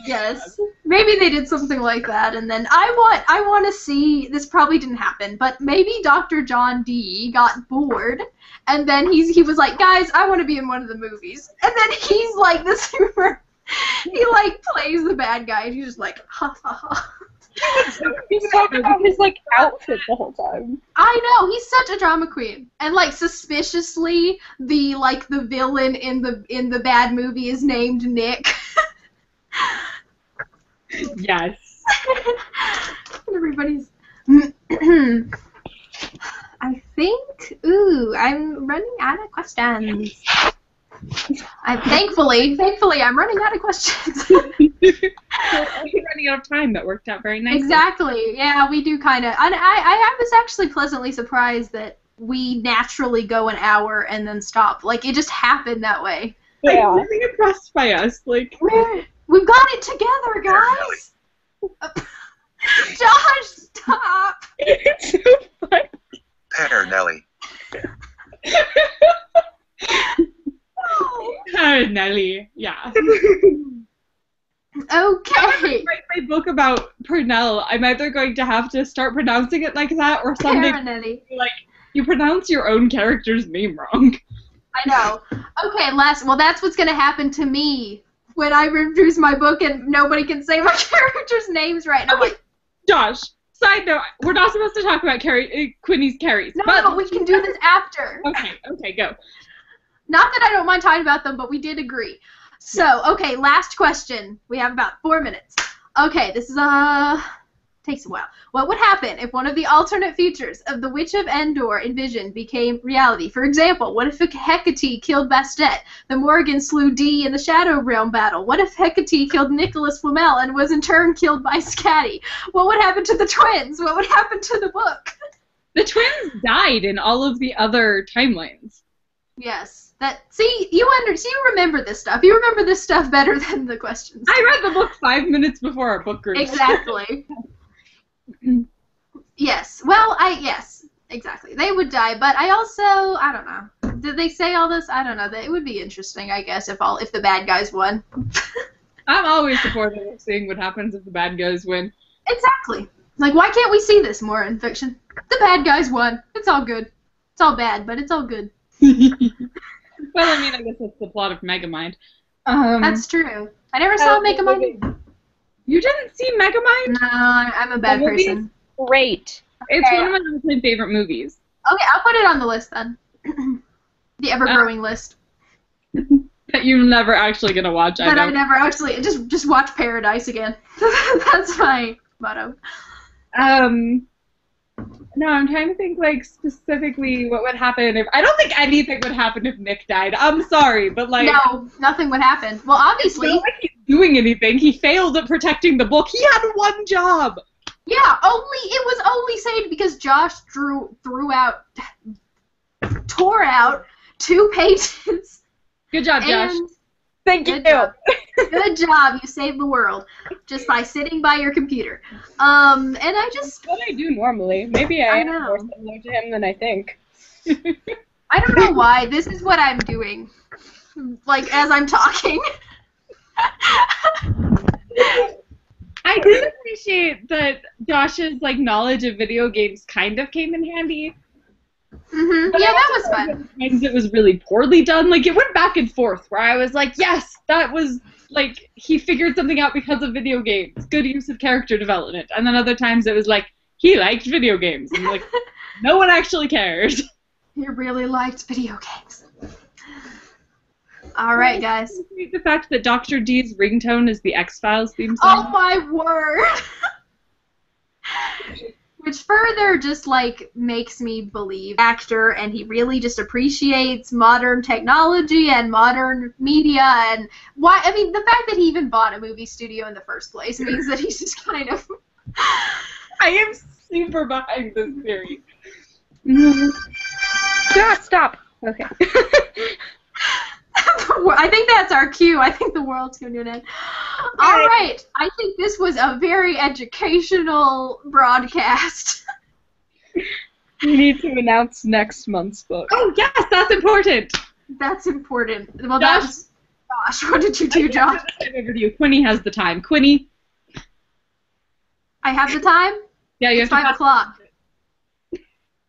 Yes. Maybe they did something like that, and then I want to see, this probably didn't happen, but maybe Dr. John D got bored, and then he was like, guys, I want to be in one of the movies. And then he's like the super, he like plays the bad guy, and he's just like, ha ha ha. He's talking about his, like, outfit the whole time. I know, he's such a drama queen. And like suspiciously, the villain in the bad movie is named Nick. Yes. Everybody's. I think. Ooh, I'm running out of questions. Thankfully, I'm running out of questions. We're running out of time. That worked out very nicely. Exactly. Yeah, we do kind of. I was actually pleasantly surprised that we naturally go an hour and then stop. Like, it just happened that way. Yeah. I'm really impressed by us. Like, We've got it together, guys. Josh, stop. It's so funny. There, Nelly. Nelly. Yeah. Okay. Write my book about Purnell. I'm either going to have to start pronouncing it like that, or someday Paranelli. like you pronounce your own character's name wrong. I know. Okay, well, that's what's going to happen to me when I introduce my book and nobody can say my character's names right. And I'm like, Josh, side note, we're not supposed to talk about Quinny's Carries. no, we can do this after. Okay, go. Not that I don't mind talking about them, but we did agree. So, okay, last question. We have about 4 minutes. Okay, this is takes a while. What would happen if one of the alternate futures of the Witch of Endor envisioned became reality? For example, what if Hecate killed Bastet? The Morgan slew Dee in the Shadow Realm battle. What if Hecate killed Nicholas Flamel and was in turn killed by Scatty? What would happen to the twins? What would happen to the book? The twins died in all of the other timelines. Yes. You remember this stuff. You remember this stuff better than the questions. I read the book 5 minutes before our book group. Exactly. Yes. Well, yes. Exactly. They would die, but I don't know. Did they say all this? I don't know. It would be interesting, I guess, if the bad guys won. I'm always supportive of seeing what happens if the bad guys win. Exactly. Like, why can't we see this more in fiction? The bad guys won. It's all good. It's all bad, but it's all good. Well, I mean, I guess that's the plot of Megamind. That's true. I never saw Megamind. You didn't see Megamind? No, I'm a bad person. Great. It's one of my all-time favorite movies. Okay, I'll put it on the list then. The ever-growing list. That you're never actually gonna watch. That I never actually just watch Paradise again. That's my motto. No, I'm trying to think, like, specifically what would happen if... I don't think anything would happen if Nick died. I'm sorry, but, like... No, nothing would happen. Well, obviously... It's not like he's doing anything. He failed at protecting the book. He had one job! Yeah, it was only saved because Josh tore out 2 pages. Good job, Josh. Thank you. Good job. You saved the world just by sitting by your computer. And I just... That's what I do normally. Maybe I am know. more similar to him than I think. I don't know why. This is what I'm doing. Like, as I'm talking. I did appreciate that Josh's, like, knowledge of video games kind of came in handy. Mm-hmm. Yeah, that was fun. Sometimes it was really poorly done. Like, it went back and forth, where I was like, yes, that was, like, he figured something out because of video games. Good use of character development. And then other times it was like, he liked video games. And, like, no one actually cares. He really liked video games. All right, guys. The fact that Dr. D's ringtone is the X-Files theme Oh, song. my word! Which further just, like, makes me believe actor, and he really just appreciates modern technology and modern media, and why, I mean, the fact that he even bought a movie studio in the first place means that he's just kind of... I am super behind this theory. Stop. Okay. I think that's our cue. I think the world's going to end. All right. I think this was a very educational broadcast. We need to announce next month's book. Oh yes, that's important. That's important. Well, Josh? that's... Gosh, what did you do, Josh? Over to you. Quinny has the time. Quinny. I have the time? Yeah, you have It's to 5 o'clock.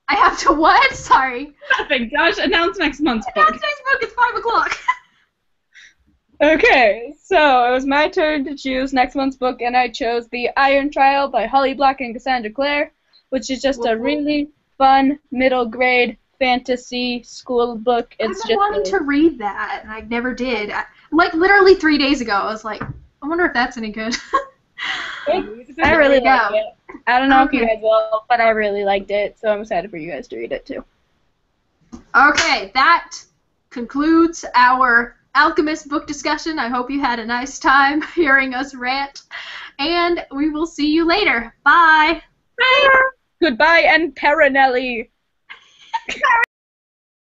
I have to what? Sorry. Nothing. Josh, announce next month's book. Announce next book. It's 5 o'clock. Okay, so it was my turn to choose next month's book, and I chose The Iron Trial by Holly Black and Cassandra Clare, which is just a really fun middle grade fantasy school book. It's I've been wanting just to read that, and I never did. Like, literally 3 days ago, I was like, I wonder if that's any good. I really There like we it. I don't know if you Okay. guys will, but I really liked it, so I'm excited for you guys to read it too. Okay, that concludes our Alchemist book discussion. I hope you had a nice time hearing us rant, and we will see you later. Bye! Goodbye and Paranelli!